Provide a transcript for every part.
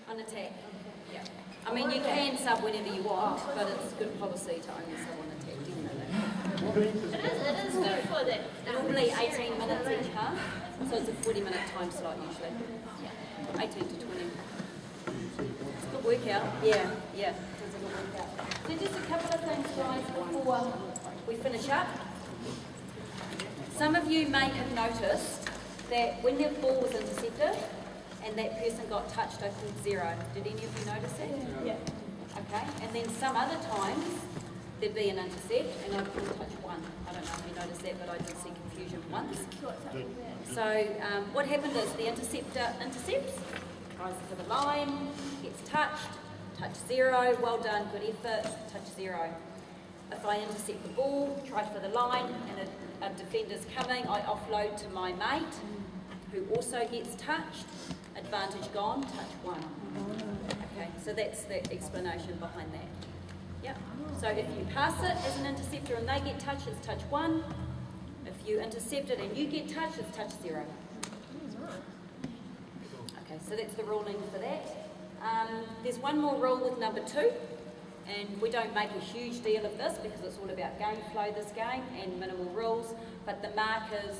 On attack. Yeah. I mean, you can sub whenever you want, but it's good policy to only sub on attack, definitely. It is good for that. Normally 18 minutes each half, so it's a 40-minute time slot usually. Yeah. 18 to 20. It's a good workout. Yeah, yeah. It's a good workout. So just a couple of things, guys, before we finish up. Some of you may have noticed that when the ball was intercepted and that person got touched, I called 0. Did any of you notice that? Yeah. Okay, and then some other times there'd be an intercept and I'd call touch 1. I don't know if you noticed that, but I did see confusion once. What's up with that? So what happened is the interceptor intercepts, tries to the line, gets touched, touch 0, well done, good effort, touch 0. If I intercept the ball, try for the line, and a defender's coming, I offload to my mate, who also gets touched, advantage gone, touch 1. Okay, so that's the explanation behind that. Yep. So if you pass it as an interceptor and they get touched, it's touch 1. If you intercept it and you get touched, it's touch 0. Okay, so that's the ruling for that. There's one more rule with number 2, and we don't make a huge deal of this because it's all about game flow this game and minimal rules, but the mark is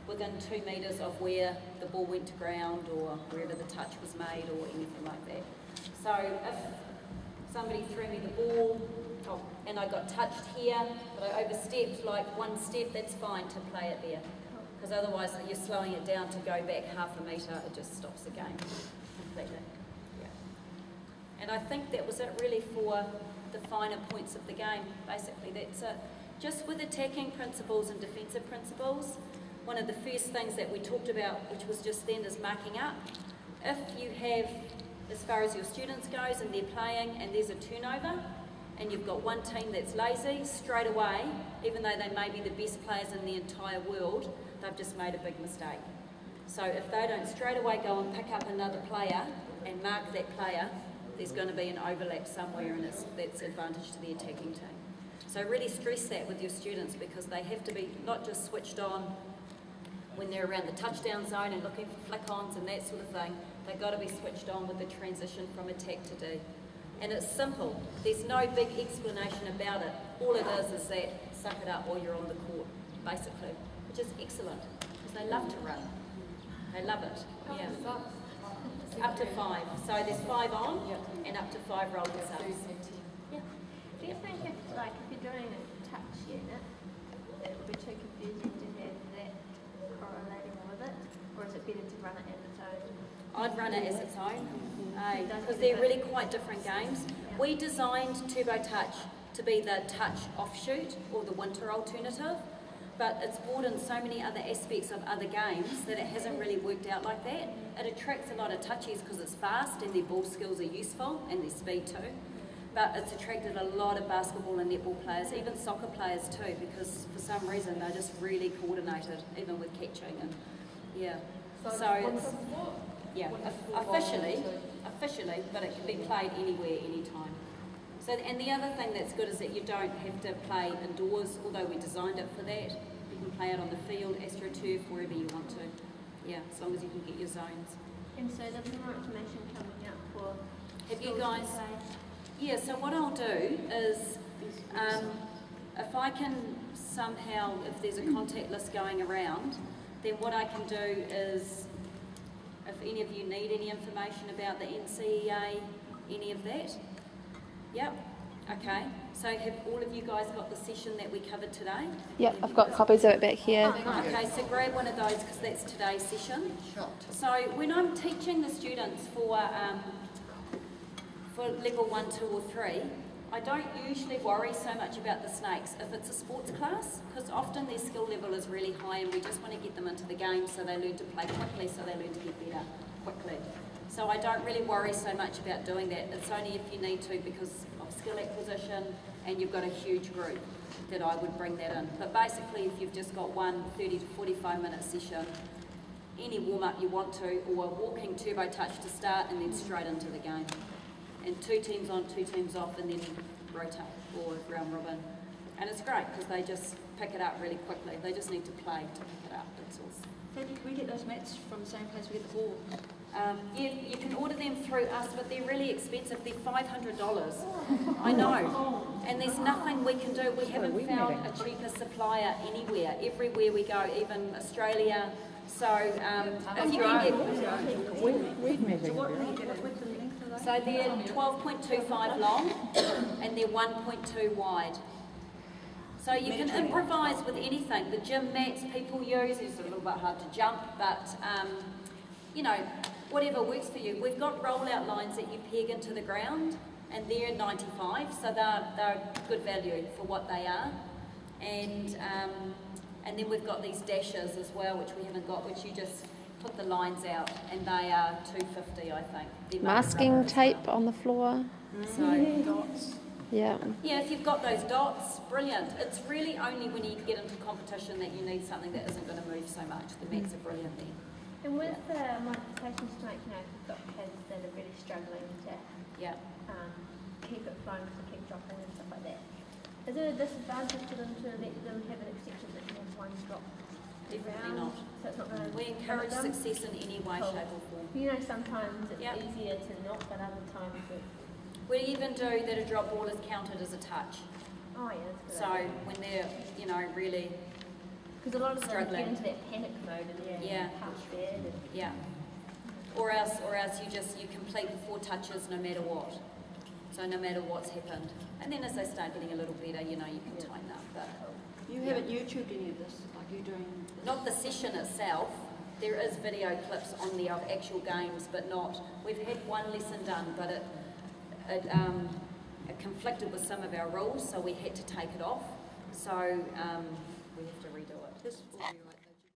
within 2 metres of where the ball went to ground or wherever the touch was made or anything like that. So if somebody threw me the ball and I got touched here, but I overstepped like 1 step, that's fine to play it there. Because otherwise you're slowing it down to go back half a metre, it just stops the game completely. Yeah. And I think that was it really for the finer points of the game, basically that's it. Just with attacking principles and defensive principles, one of the first things that we talked about, which was just then, is marking up. If you have, as far as your students goes and they're playing and there's a turnover and you've got one team that's lazy, straight away, even though they may be the best players in the entire world, they've just made a big mistake. So if they don't straight away go and pick up another player and mark that player, there's going to be an overlap somewhere and that's advantage to the attacking team. So really stress that with your students because they have to be not just switched on when they're around the touchdown zone and looking for flick-ons and that sort of thing. They've got to be switched on with the transition from attack to D. And it's simple. There's no big explanation about it. All it is that suck it up while you're on the court, basically, which is excellent because they love to run. They love it. Yeah. Up to 5. So there's 5 on and up to 5 rolling subs. Yeah. Do you think if you're doing a touch unit, it would be too confusing to have that correlating with it, or is it better to run it as its own? I'd run it as its own, because they're really quite different games. We designed Turbo Touch to be the touch offshoot or the winter alternative, but it's brought in so many other aspects of other games that it hasn't really worked out like that. It attracts a lot of touchies because it's fast and their ball skills are useful and their speed too. But it's attracted a lot of basketball and netball players, even soccer players too, because for some reason they're just really coordinated, even with catching and yeah. So it's officially, but it can be played anywhere, anytime. So and the other thing that's good is that you don't have to play indoors, although we designed it for that. You can play it on the field, AstroTurf, wherever you want to. Yeah, as long as you can get your zones. And so there's more information coming out for. Have you guys? Yeah, so what I'll do is, if I can somehow, if there's a contact list going around, then what I can do is, if any of you need any information about the NCEA, any of that. Yep, okay. So have all of you guys got the session that we covered today? Yep, I've got copies of it back here. Okay, so grab one of those because that's today's session. So when I'm teaching the students for level 1, 2 or 3, I don't usually worry so much about the snakes if it's a sports class, because often their skill level is really high and we just want to get them into the game so they learn to play quickly, so they learn to get better quickly. So I don't really worry so much about doing that. It's only if you need to because of skill acquisition and you've got a huge group that I would bring that in. But basically if you've just got one 30 to 45 minute session, any warm-up you want to, or walking Turbo Touch to start and then straight into the game. And 2 teams on, 2 teams off, and then rotate or round robin. And it's great because they just pick it up really quickly. They just need to play to pick it up, that's all. So did we get those mats from the same place we get the balls? Yeah, you can order them through us, but they're really expensive. They're $500. I know. And there's nothing we can do. We haven't found a cheaper supplier anywhere. Everywhere we go, even Australia. So if you can get... So they're 12.25 long and they're 1.2 wide. So you can improvise with anything. The gym mats people use, it's a little bit hard to jump, but you know, whatever works for you. We've got rollout lines that you peg into the ground and they're 95, so they're good value for what they are. And then we've got these dashes as well, which we haven't got, which you just put the lines out and they are $250, I think. They're Masking tape on the floor. So, Dots. Yeah. yeah, if you've got those dots, brilliant. It's really only when you get into competition that you need something that isn't going to move so much. The mats are brilliant then. And with the modifications to make, you know, if you've got kids that are really struggling to Yeah. keep it flowing because they keep dropping and stuff like that, is it a disadvantage for them to let them have an exception that you have one drop? Definitely around, not. So it's not going to We encourage success in any way, Cool. shape or form. You know, sometimes it's Yep. easier to not, but other times it... We even do that a drop ball is counted as a touch. Oh yeah, that's So good. when they're, you know, really, Because a lot of them struggling. get into that panic mode and Yeah. touch bad and... yeah. Or else you complete the 4 touches no matter what. So no matter what's happened. And then as they start getting a little better, you know, you can tighten up. But You haven't YouTubed any of this, like you doing... not the session itself. There is video clips on there of actual games, but not. We've had one lesson done, but it conflicted with some of our rules, so we had to take it off. So we have to redo it. This will be